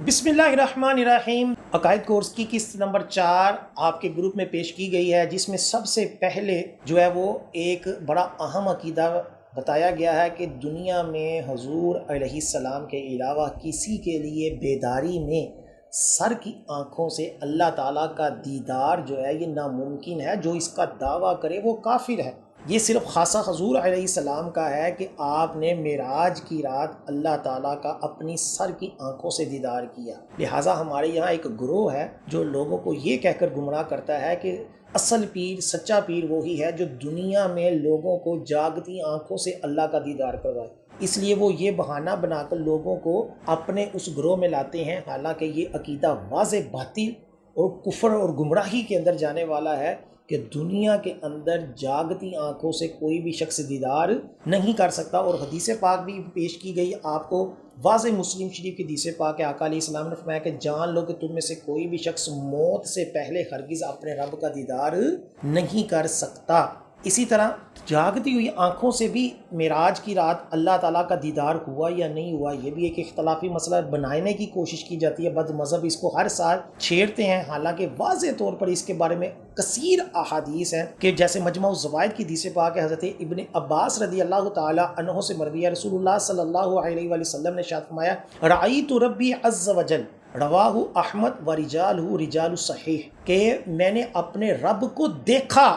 बिस्मिल्लाहिर्रहमानिर्रहीम। अकायद कोर्स की किस्त नंबर 4 आपके ग्रुप में पेश की गई है, जिसमें सबसे पहले जो है वो एक बड़ा अहम अकीदा बताया गया है कि दुनिया में हुजूर अलैहिस्सलाम के अलावा किसी के लिए बेदारी में सर की आँखों से अल्लाह ताला का दीदार जो है ये नामुमकिन है। जो इसका दावा करे वो काफिर है। ये सिर्फ खासा हुजूर अलैहिस्सलाम का है कि आपने मेराज की रात अल्लाह ताला का अपनी सर की आंखों से दीदार किया। लिहाजा हमारे यहाँ एक ग्रोह है जो लोगों को ये कहकर गुमराह करता है कि असल पीर सच्चा पीर वही है जो दुनिया में लोगों को जागती आंखों से अल्लाह का दीदार करवाए। इसलिए वो ये बहाना बनाकर लोगों को अपने उस ग्रोह में लाते हैं, हालांकि ये अकीदा वाज़े बातिल और कुफ्र और गुमराही के अंदर जाने वाला है कि दुनिया के अंदर जागती आंखों से कोई भी शख्स दीदार नहीं कर सकता। और हदीस पाक भी पेश की गई आपको, वाज़े मुस्लिम शरीफ की हदीस पाक है। आका अलैहिस्सलाम ने फरमाया कि जान लो कि तुम में से कोई भी शख्स मौत से पहले हरगिज़ अपने रब का दीदार नहीं कर सकता। इसी तरह जागती हुई आंखों से भी मेराज की रात अल्लाह ताला का दीदार हुआ या नहीं हुआ, ये भी एक इख्तलाफी मसला बनाने की कोशिश की जाती है। बद मज़हब इसको हर साल छेड़ते हैं, हालांकि वाज़े तौर पर इसके बारे में कसीर अहादीस हैं कि जैसे मजमा ज़वाइद की हदीस पाक है, हज़रत इब्न अब्बास रदी अल्लाह ताला अन्हु से मरवी है, रसूलुल्लाह सल्लल्लाहु अलैहि वसल्लम ने इरशाद फरमाया, रअयतु रब्बी अज़्ज़ वजल रवाहु अहमद व रिजालहु रिजालु सहीह, के मैंने अपने रब को देखा।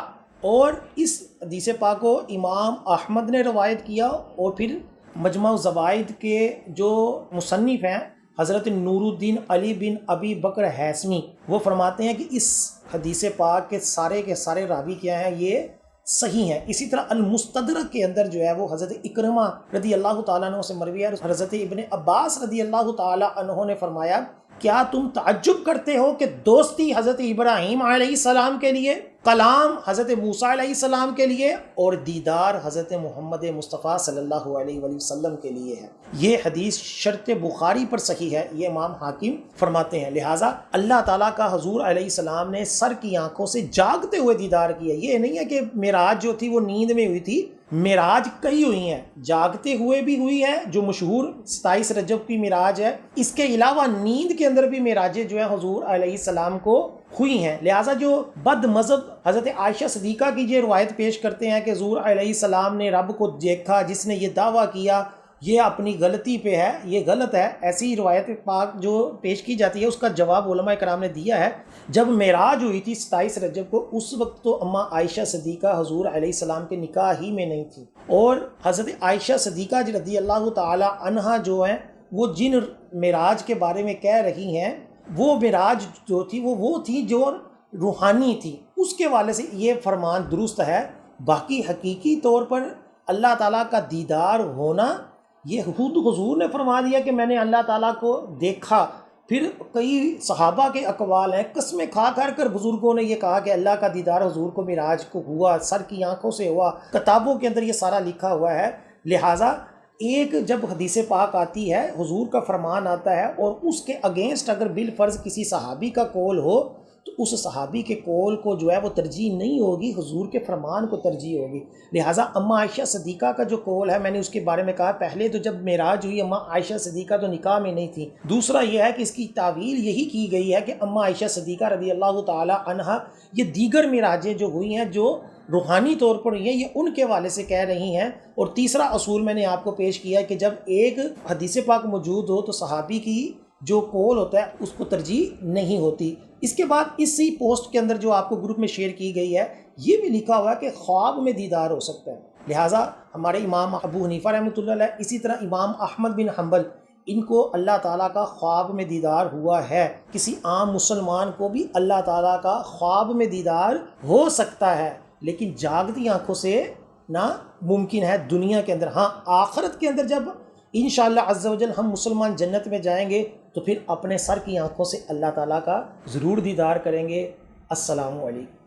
और इस हदीस पाक को इमाम अहमद ने रवायत किया और फिर मजमा ज़वाइद के जो मुसन्निफ़ हैं हज़रत नूरुद्दीन अली बिन अबी बकर हैसमी, वो फरमाते हैं कि इस हदीस पाक के सारे रावी क्या हैं, ये सही हैं। इसी तरह अल मुस्तदरक के अंदर जो है वो हज़रत इकरमा रदी अल्लाह ताला अन्हु से मरवी है, हज़रत इब्न अब्बास रदी अल्लाह ताला अन्हु ने फरमाया, क्या तुम ताज्जुब करते हो कि दोस्ती हज़रत इब्राहीम अलैहिस्सलाम के लिए, कलाम हज़रत मूसा अलैहिस्सलाम के लिए और दीदार हज़रत मोहम्मद मुस्तफ़ा सल्लल्लाहु अलैहि वसल्लम के लिए है। ये हदीस शर्त बुखारी पर सही है, ये इमाम हाकिम फरमाते हैं। लिहाजा अल्लाह ताला का हुजूर अलैहिस्सलाम ने सर की आंखों से जागते हुए दीदार किया। ये नहीं है कि मेराज जो थी वो नींद में हुई थी, मेराज कई हुई हैं, जागते हुए भी हुई है जो मशहूर 27 रजब की मेराज है। इसके अलावा नींद के अंदर भी मेराजें जो है हुजूर अलैहिस्सलाम को हुई हैं। लिहाजा जो बद मज़हब हज़रत आयशा सिद्दीक़ा की ये रवायत पेश करते हैं कि हुजूर अलैहिस्सलाम ने रब को देखा, जिसने ये दावा किया ये अपनी गलती पे है, ये गलत है। ऐसी रवायत पाक जो पेश की जाती है उसका जवाब उलमा कराम ने दिया है। जब मेराज हुई थी 27 रजब को, उस वक्त तो अम्मा आयशा सिद्दीक़ा हुजूर अलैहिस्सलाम के निकाह ही में नहीं थी। और हज़रत आयशा सिद्दीक़ा रज़ी अल्लाह ताला अन्हा जो हैं वो जिन मेराज के बारे में कह रही हैं, वो मेराज जो थी वो थी जो रूहानी थी। उसके वाले से ये फरमान दुरुस्त है। बाकी हकीकी तौर पर अल्लाह ताला का दीदार होना ये खुद हुजूर ने फरमा दिया कि मैंने अल्लाह ताला को देखा। फिर कई सहाबा के अकवाल हैं, कस्में खा कर बुजुर्गों ने ये कहा कि अल्लाह का दीदार हुजूर को मिराज को हुआ, सर की आंखों से हुआ। किताबों के अंदर ये सारा लिखा हुआ है। लिहाजा एक जब हदीस पाक आती है, हुजूर का फरमान आता है और उसके अगेंस्ट अगर बिल फ़र्ज़ किसी सहाबी का कौल हो तो उस सहाबी के कौल को जो है वो तरजीह नहीं होगी, हुजूर के फरमान को तरजीह होगी। लिहाजा अम्मा आयशा सिद्दीक़ा का जो कौल है, मैंने उसके बारे में कहा, पहले तो जब मेराज हुई अम्मा आयशा सिद्दीक़ा तो निकाह में नहीं थी। दूसरा यह है कि इसकी तावील यही की गई है कि अम्मा आयशा सिद्दीक़ा रज़ी अल्लाह ताला अन्हा ये दीगर मेराजें जो हुई हैं जो रूहानी तौर पर हुई हैं, ये उनके वाले से कह रही हैं। और तीसरा असूल मैंने आपको पेश किया कि जब एक हदीस पाक मौजूद हो तो सहाबी की जो कौल होता है उसको तरजीह नहीं होती। इसके बाद इसी पोस्ट के अंदर जो आपको ग्रुप में शेयर की गई है, ये भी लिखा हुआ है कि ख्वाब में दीदार हो सकता है। लिहाजा हमारे इमाम अबू हनीफा रहमतुल्लाह अलैह, इसी तरह इमाम अहमद बिन हम्बल, इनको अल्लाह ताला का ख्वाब में दीदार हुआ है। किसी आम मुसलमान को भी अल्लाह ताला का ख्वाब में दीदार हो सकता है, लेकिन जागती आंखों से ना मुमकिन है दुनिया के अंदर। हाँ, आखिरत के अंदर जब इंशाअल्लाह अज़्ज़ वजल हम मुसलमान जन्नत में जाएंगे तो फिर अपने सर की आंखों से अल्लाह ताला का ज़रूर दीदार करेंगे। अस्सलामु अलैकुम।